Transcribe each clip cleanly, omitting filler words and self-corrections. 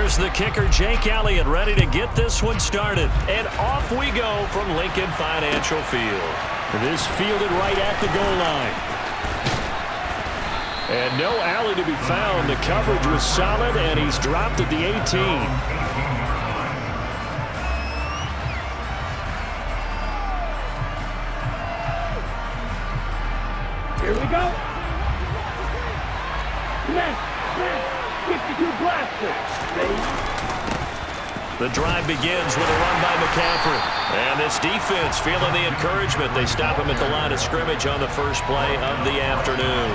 Here's the kicker, Jake Elliott, ready to get this one started. And off we go from Lincoln Financial Field. This fielded right at the goal line. And no alley to be found. The coverage was solid, and he's dropped at the 18. Here we go. 52 blaster. The drive begins with a run by McCaffrey. And this defense feeling the encouragement. They stop him at the line of scrimmage on the first play of the afternoon.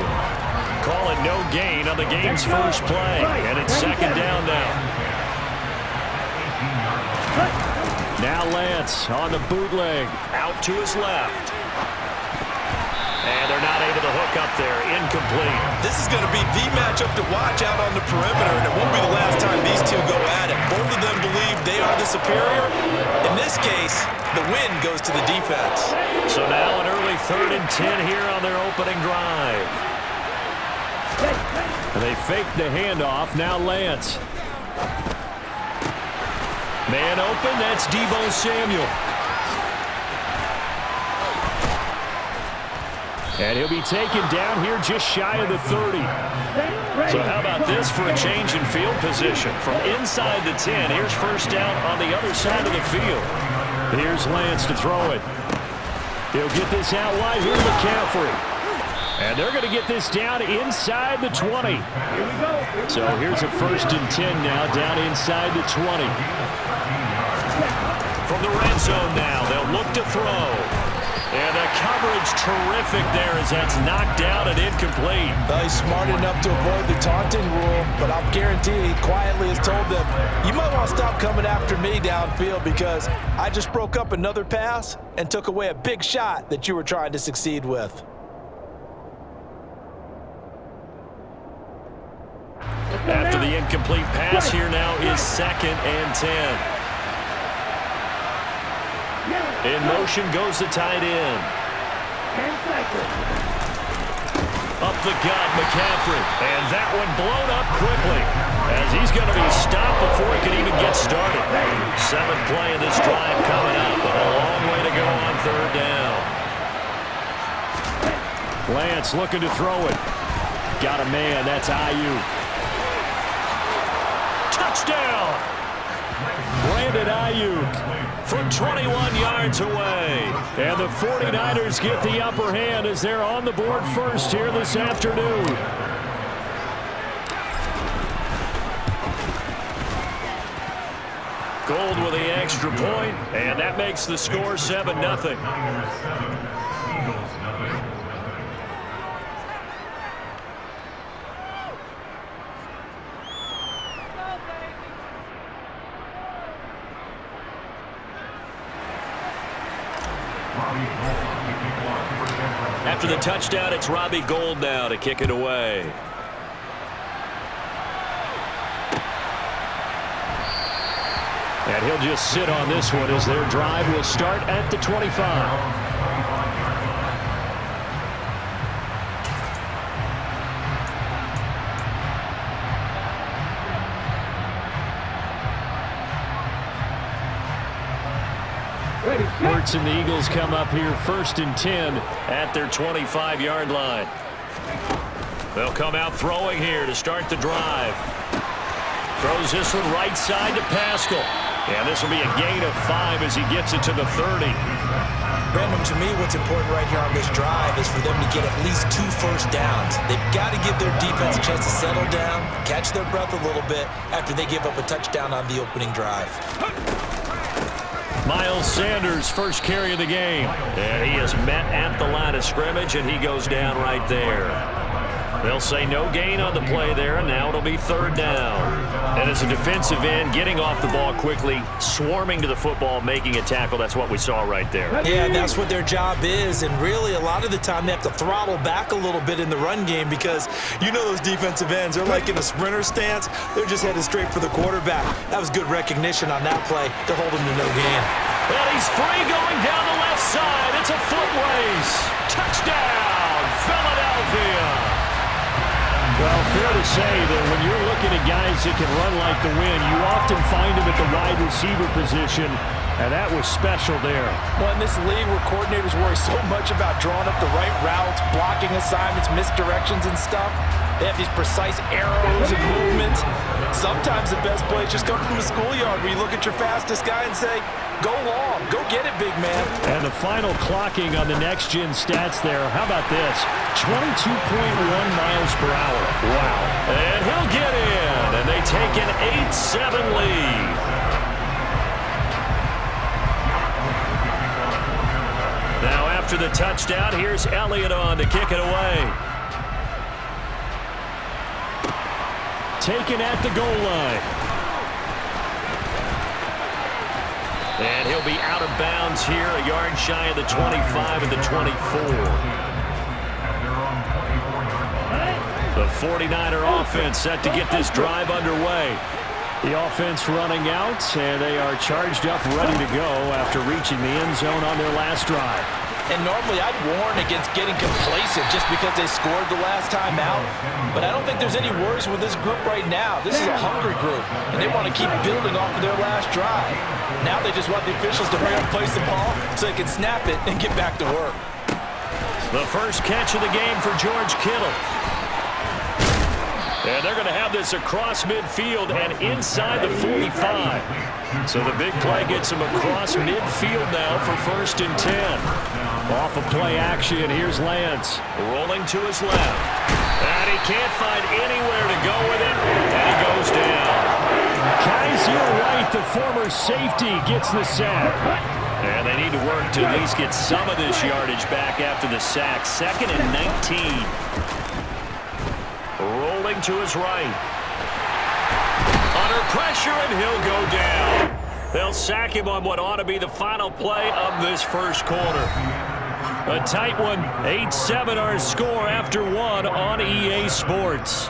Calling no gain on the game's first play. And it's second down now. Now Lance on the bootleg. Out to his left. And they're not able to hook up there. Incomplete. This is going to be the matchup to watch out on the perimeter, and it won't be the last time these two go at it. Both of them believe they are the superior. In this case, the win goes to the defense. So now an early 3rd and 10 here on their opening drive. And they fake the handoff. Now Lance. Man open. That's Deebo Samuel. And he'll be taken down here just shy of the 30. So how about this for a change in field position? From inside the 10, here's first down on the other side of the field. Here's Lance to throw it. He'll get this out wide. Here's McCaffrey. And they're going to get this down inside the 20. So here's a 1st and 10 now down inside the 20. From the red zone now, they'll look to throw. And the coverage terrific there as that's knocked down and incomplete. Well, he's smart enough to avoid the taunting rule, but I'll guarantee he quietly has told them, you might want to stop coming after me downfield because I just broke up another pass and took away a big shot that you were trying to succeed with. After the incomplete pass, here now is 2nd and 10. In motion goes the tight end. Up the gut, McCaffrey. And that one blown up quickly as he's going to be stopped before he can even get started. 7th play of this drive coming up, but a long way to go on 3rd down. Lance looking to throw it. Got a man. That's Ayuk. Touchdown! Brandon Ayuk from 21 yards away. And the 49ers get the upper hand as they're on the board first here this afternoon. Gold with the extra point, and that makes the score 7-0. After the touchdown, it's Robbie Gould now to kick it away. And he'll just sit on this one as their drive will start at the 25. Hurts and the Eagles come up here 1st and 10 at their 25-yard line. They'll come out throwing here to start the drive. Throws this one right side to Pascal. And this will be a gain of 5 as he gets it to the 30. Brandon, to me, what's important right here on this drive is for them to get at least 2 first downs. They've got to give their defense a chance to settle down, catch their breath a little bit after they give up a touchdown on the opening drive. Miles Sanders, first carry of the game. And he is met at the line of scrimmage, and he goes down right there. They'll say no gain on the play there, and now it'll be 3rd down. And as a defensive end, getting off the ball quickly, swarming to the football, making a tackle, that's what we saw right there. Yeah, that's what their job is, and really a lot of the time they have to throttle back a little bit in the run game because you know those defensive ends, they're like in a sprinter stance. They're just headed straight for the quarterback. That was good recognition on that play to hold him to no gain. And he's free going down the left side. It's a foot race. Touchdown, Philadelphia. Well, fair to say that when you're looking at guys that can run like the wind, you often find them at the wide receiver position, and that was special there. Well, in this league where coordinators worry so much about drawing up the right routes, blocking assignments, misdirections and stuff, they have these precise arrows and movements. Sometimes the best plays just come from the schoolyard where you look at your fastest guy and say, go long, go get it, big man. And the final clocking on the next-gen stats there, how about this? 22.1 miles per hour. Wow. And he'll get in, and they take an 8-7 lead. Now after the touchdown, here's Elliott on to kick it away. Taken at the goal line. And he'll be out of bounds here, a yard shy of the 25 and the 24. The 49er offense set to get this drive underway. The offense running out, and they are charged up, ready to go after reaching the end zone on their last drive. And normally I'd warn against getting complacent just because they scored the last time out. But I don't think there's any worries with this group right now. This is a hungry group, and they want to keep building off of their last drive. Now they just want the officials to hurry up, place the ball, so they can snap it and get back to work. The first catch of the game for George Kittle. And they're going to have this across midfield and inside the 45. So the big play gets him across midfield now for 1st and 10. Off of play action, here's Lance. Rolling to his left. And he can't find anywhere to go with it. And he goes down. Kaiser White, the former safety, gets the sack. And they need to work to at least get some of this yardage back after the sack. 2nd and 19. Rolling to his right. Under pressure, and he'll go down. They'll sack him on what ought to be the final play of this first quarter. A tight one. 8-7 our score after one on EA Sports.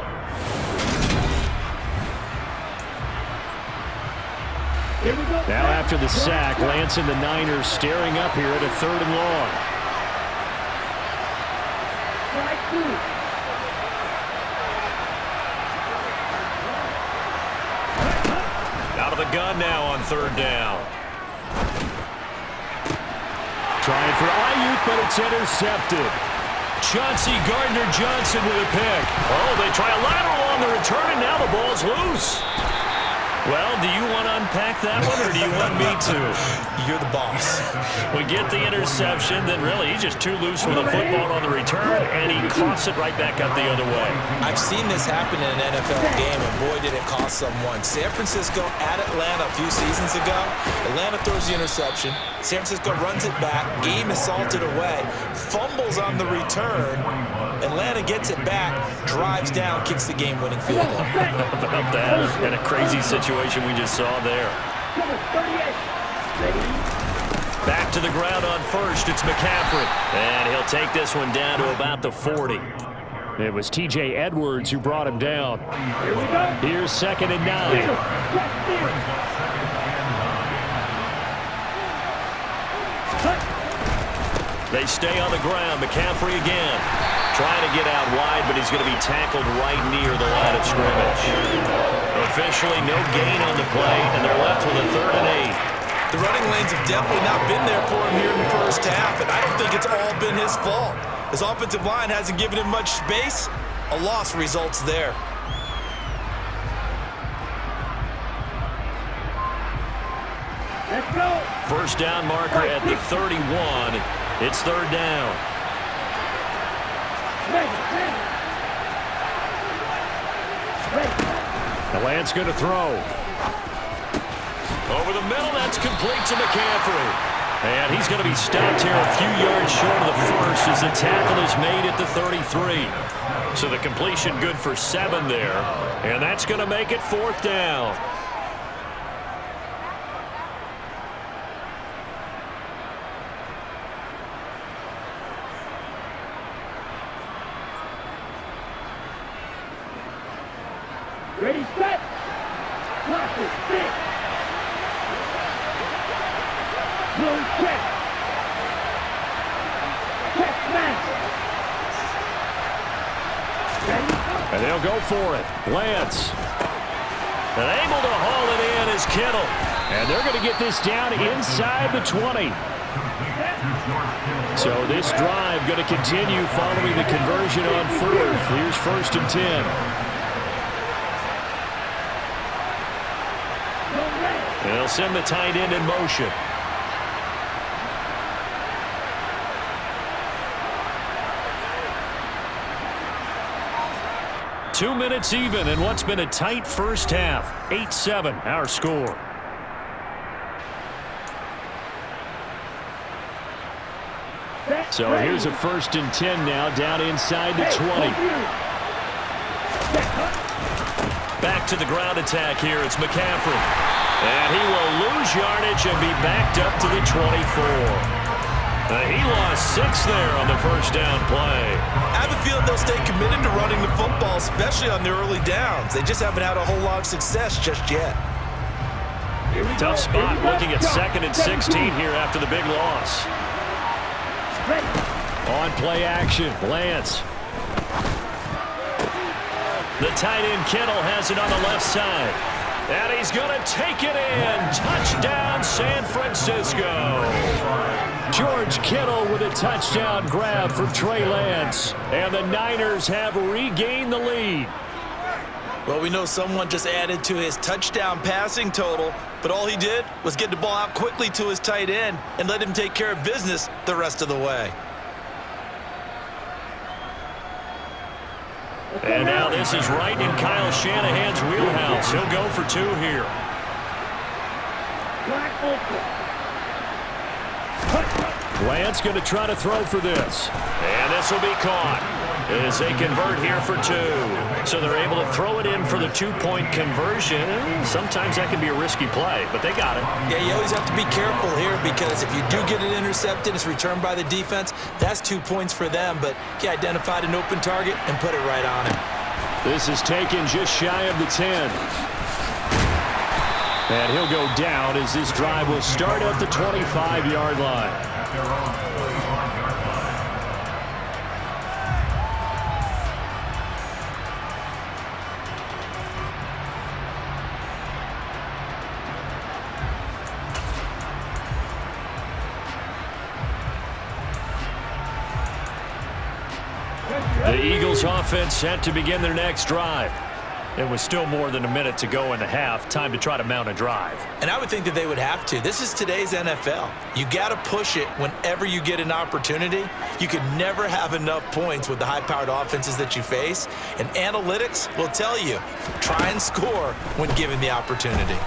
Now after the sack, Lance and the Niners staring up here at a 3rd and long. Out of the gun now on 3rd down. Trying for Ayuk, but it's intercepted. Chauncey Gardner-Johnson with a pick. Oh, they try a lateral on the return, and now the ball's loose. Well, do you want to unpack that one, or do you want me to? You're the boss. We get the interception, then really he's just too loose with a football on the return, and he coughs it right back up the other way. I've seen this happen in an NFL game, and boy, did it cost someone. San Francisco at Atlanta a few seasons ago. Atlanta throws the interception. San Francisco runs it back. Game is salted away. Fumbles on the return. Atlanta gets it back, drives down, kicks the game-winning field goal. About that, and a crazy situation we just saw there. Back to the ground on 1st, it's McCaffrey. And he'll take this one down to about the 40. It was T.J. Edwards who brought him down. Here's 2nd and 9. They stay on the ground. McCaffrey again. Trying to get out wide, but he's going to be tackled right near the line of scrimmage. Officially, no gain on the play, and they're left with a 3rd and 8. The running lanes have definitely not been there for him here in the first half, and I don't think it's all been his fault. His offensive line hasn't given him much space. A loss results there. Let's go. First down marker at the 31. It's 3rd down. The Lance going to throw. Over the middle, that's complete to McCaffrey. And he's going to be stopped here a few yards short of the first as the tackle is made at the 33. So the completion good for 7 there. And that's going to make it 4th down. Ready, set. Lock it, stick. Blue check. Check, match. And they'll go for it. Lance. And able to haul it in is Kittle. And they're going to get this down inside the 20. So this drive going to continue following the conversion on 4th. Here's 1st and 10. They'll send the tight end in motion. Two minutes even in what's been a tight first half. 8-7 our score. So here's a 1st and 10 now down inside the 20. Back to the ground attack here. It's McCaffrey. And he will lose yardage and be backed up to the 24. He lost 6 there on the first down play. I have a feeling they'll stay committed to running the football, especially on the early downs. They just haven't had a whole lot of success just yet. Tough spot looking at 2nd and 16 here after the big loss. On play action, Lance. The tight end Kittle has it on the left side. And he's going to take it in. Touchdown, San Francisco. George Kittle with a touchdown grab for Trey Lance. And the Niners have regained the lead. Well, we know someone just added to his touchdown passing total, but all he did was get the ball out quickly to his tight end and let him take care of business the rest of the way. And now this is right in Kyle Shanahan's wheelhouse. He'll go for 2 here. Lance going to try to throw for this. And this will be caught as they convert here for 2. So they're able to throw it in for the 2-point conversion. Sometimes that can be a risky play, but they got it. Yeah, you always have to be careful here because if you do get it intercepted, it's returned by the defense. That's 2 points for them, but he identified an open target and put it right on him. This is taken just shy of the 10. And he'll go down as this drive will start at the 25-yard line. The Eagles offense set to begin their next drive. It was still more than a minute to go in the half. Time to try to mount a drive. And I would think that they would have to. This is today's NFL. You got to push it whenever you get an opportunity. You could never have enough points with the high-powered offenses that you face. And analytics will tell you, try and score when given the opportunity.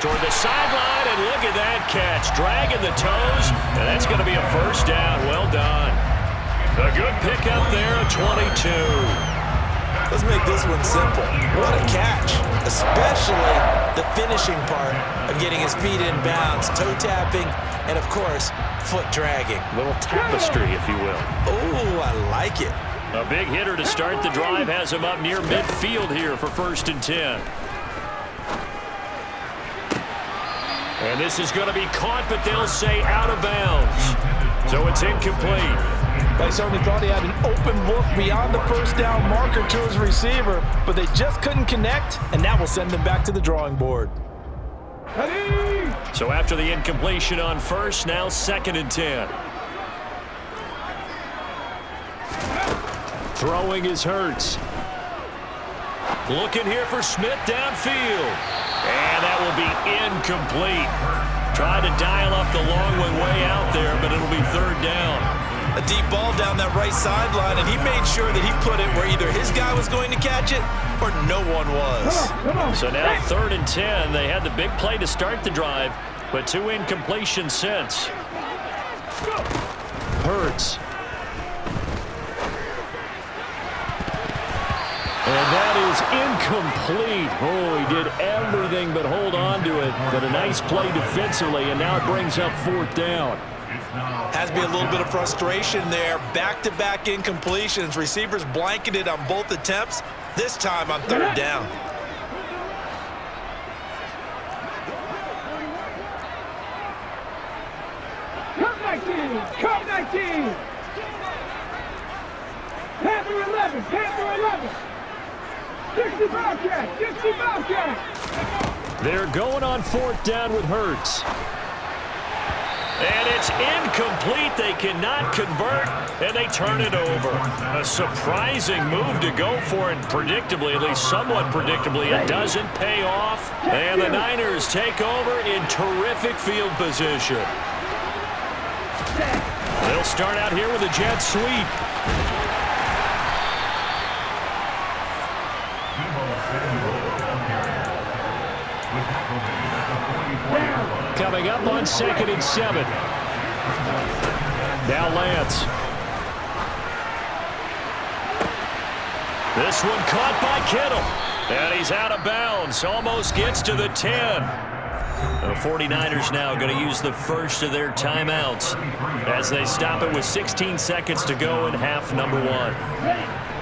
Toward the sideline, and look at that catch. Dragging the toes, and that's going to be a first down. Well done. A good pickup there at 22. Let's make this one simple. What a catch, especially the finishing part of getting his feet in bounds, toe tapping, and, of course, foot dragging. Little tapestry, if you will. Oh, I like it. A big hitter to start the drive has him up near midfield here for 1st and 10. And this is going to be caught, but they'll say out of bounds. So it's incomplete. They certainly thought he had an open look beyond the first down marker to his receiver, but they just couldn't connect, and that will send them back to the drawing board. So after the incompletion on 1st, now 2nd and 10. Throwing is Hurts. Looking here for Smith downfield. And that will be incomplete. Try to dial up the long one way out there, but it'll be 3rd down. A deep ball down that right sideline, and he made sure that he put it where either his guy was going to catch it or no one was. So now 3rd and 10. They had the big play to start the drive, but 2 incompletions since. Hurts. And that is incomplete. Oh, he did everything but hold on to it. But a nice play defensively, and now it brings up 4th down. Has to be a little bit of frustration there. Back-to-back incompletions. Receivers blanketed on both attempts, this time on 3rd down. Come 19! Come 19! Have Panther 11, Panther 11. 60 Bobcat, 60 Bobcat. They're going on fourth down with Hurts. And it's incomplete. They cannot convert, and they turn it over. A surprising move to go for it, predictably, at least somewhat predictably. It doesn't pay off, and the Niners take over in terrific field position. They'll start out here with a jet sweep. Coming up on 2nd and 7. Now Lance. This one caught by Kittle. And he's out of bounds. Almost gets to the 10. The 49ers now going to use the first of their timeouts as they stop it with 16 seconds to go in half number 1.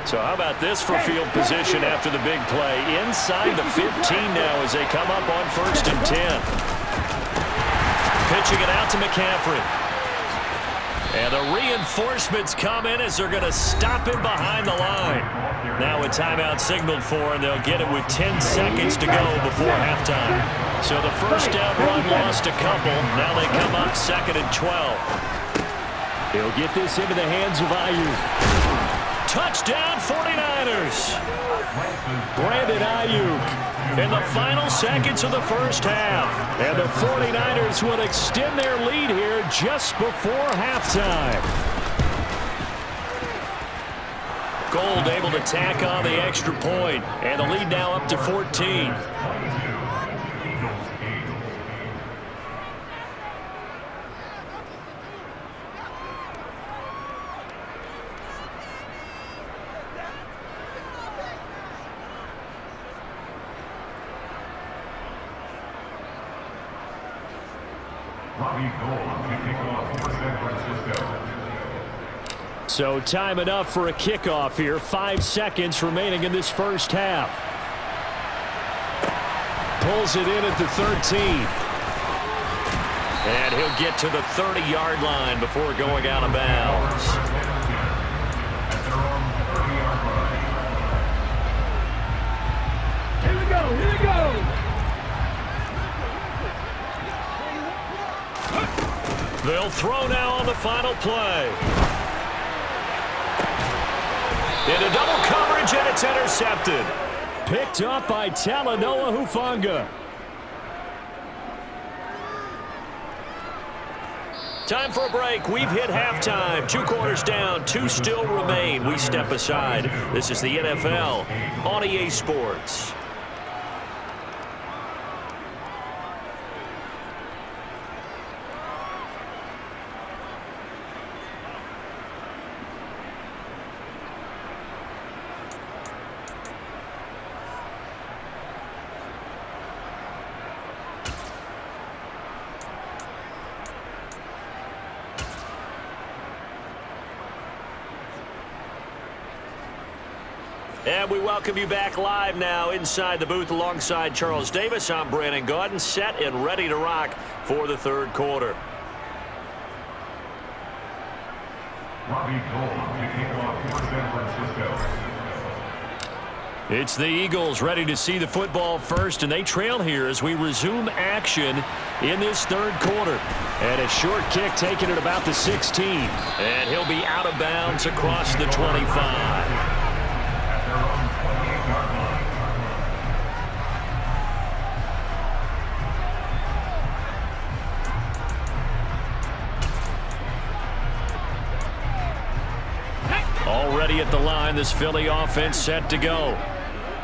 So how about this for field position after the big play? Inside the 15 now as they come up on 1st and 10. Pitching it out to McCaffrey. And the reinforcements come in as they're going to stop him behind the line. Now a timeout signaled for, and they'll get it with 10 seconds to go before halftime. So the first down run lost a couple. Now they come up 2nd and 12. He'll get this into the hands of Ayuk. Touchdown 49ers. Brandon Ayuk in the final seconds of the first half. And the 49ers will extend their lead here just before halftime. Gold able to tack on the extra point, and the lead now up to 14. So time enough for a kickoff here. 5 seconds remaining in this first half. Pulls it in at the 13. And he'll get to the 30-yard line before going out of bounds. Here we go, here we go. They'll throw now on the final play. Into double coverage, and it's intercepted. Picked up by Talanoa Hufanga. Time for a break. We've hit halftime. 2 quarters down, 2 still remain. We step aside. This is the NFL on EA Sports. And we welcome you back live now inside the booth alongside Charles Davis. I'm Brandon Gaudin, set and ready to rock for the third quarter. Robbie Gould to kick off for San Francisco. It's the Eagles ready to see the football first, and they trail here as we resume action in this third quarter. And a short kick taken at about the 16. And he'll be out of bounds across the 25. Already at the line, this Philly offense set to go.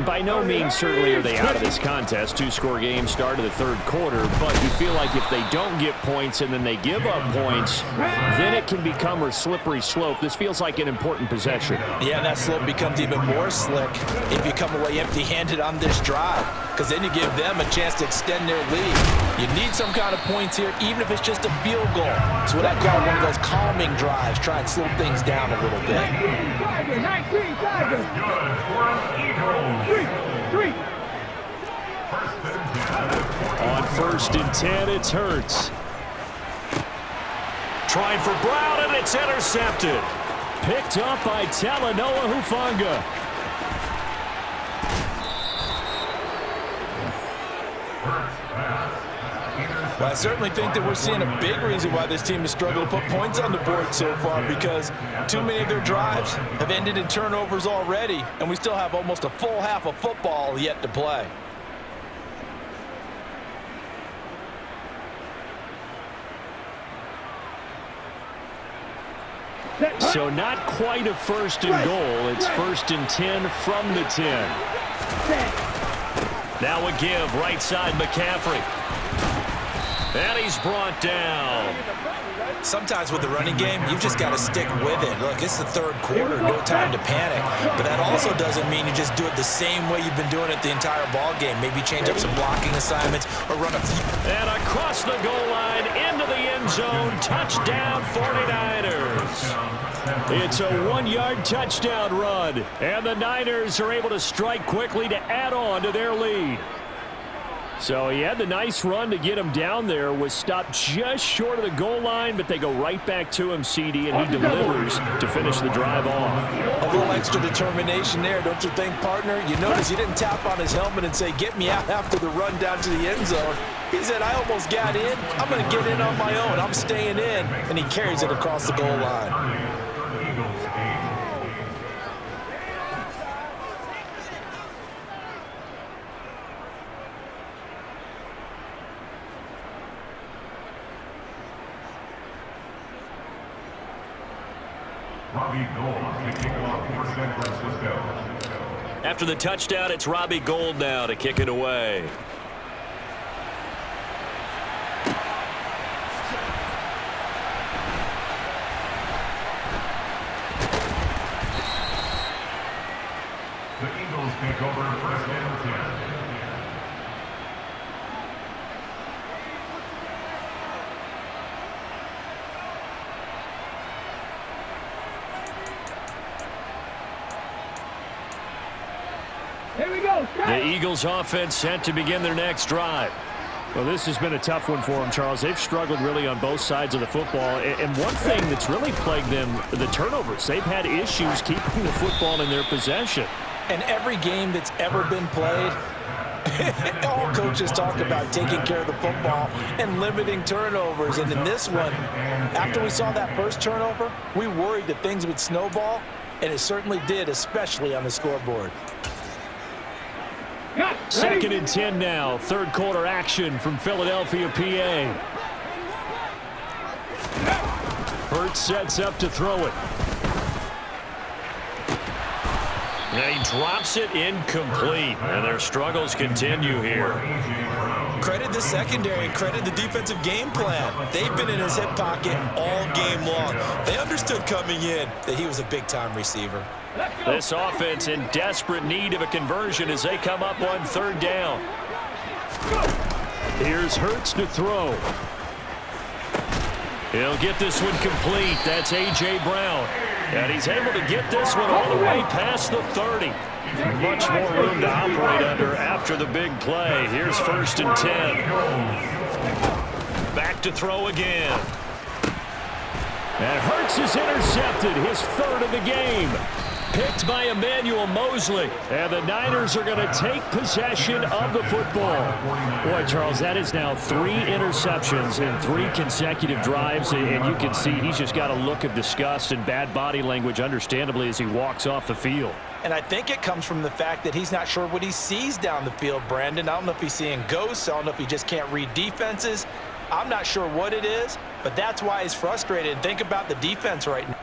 By no means certainly are they out of this contest. 2-score game start of the third quarter, but you feel like if they don't get points and then they give up points, then it can become a slippery slope. This feels like an important possession. Yeah, that slope becomes even more slick if you come away empty-handed on this drive, because then you give them a chance to extend their lead. You need some kind of points here, even if it's just a field goal. It's what I call one of those calming drives. Try and slow things down a little bit. 19 Tigers. Good for an Eagles. 3. On 1st and 10, it's Hurts. Trying for Brown, and it's intercepted. picked up by Talanoa Hufanga. Well, I certainly think that we're seeing a big reason why this team has struggled to put points on the board so far, because too many of their drives have ended in turnovers already, and we still have almost a full half of football yet to play. So not quite a first and goal. It's 1st and 10 from the 10. Now a give, right side McCaffrey. And he's brought down. Sometimes with the running game, you've just got to stick with it. Look, it's the third quarter, no time to panic. But that also doesn't mean you just do it the same way you've been doing it the entire ball game. Maybe change up some blocking assignments or run a few. And across the goal line, into the end zone, touchdown 49ers. It's a 1-yard touchdown run, and the Niners are able to strike quickly to add on to their lead. So he had the nice run to get him down there, was stopped just short of the goal line, but they go right back to him, CD, and he delivers to finish the drive off. A little extra determination there, don't you think, partner? You notice he didn't tap on his helmet and say, get me out after the run down to the end zone. He said, I almost got in. I'm going to get in on my own. I'm staying in. And he carries it across the goal line. Robbie Gould to kick off for San Francisco. After the touchdown, it's Robbie Gould now to kick it away. The Eagles take over 1st and 10. Here we go. The Eagles offense set to begin their next drive. Well, this has been a tough one for them, Charles. They've struggled really on both sides of the football. And one thing that's really plagued them, the turnovers. They've had issues keeping the football in their possession. And every game that's ever been played, all coaches talk about taking care of the football and limiting turnovers. And in this one, after we saw that first turnover, we worried that things would snowball, and it certainly did, especially on the scoreboard. 2nd and 10 now. Third quarter action from Philadelphia, PA. Hurts sets up to throw it. And he drops it incomplete. And their struggles continue here. Credit the secondary and credit the defensive game plan. They've been in his hip pocket all game long. They understood coming in that he was a big-time receiver. This offense in desperate need of a conversion as they come up on 3rd down. Here's Hurts to throw. He'll get this one complete. That's A.J. Brown. And he's able to get this one all the way past the 30. Much more room to operate under after the big play. Here's 1st and 10. Back to throw again. And Hurts is intercepted, his 3rd of the game. Picked by Emmanuel Mosley. And the Niners are going to take possession of the football. Boy, Charles, that is now 3 interceptions in 3 consecutive drives. And you can see he's just got a look of disgust and bad body language, understandably, as he walks off the field. And I think it comes from the fact that he's not sure what he sees down the field, Brandon. I don't know if he's seeing ghosts. I don't know if he just can't read defenses. I'm not sure what it is, but that's why he's frustrated. Think about the defense right now.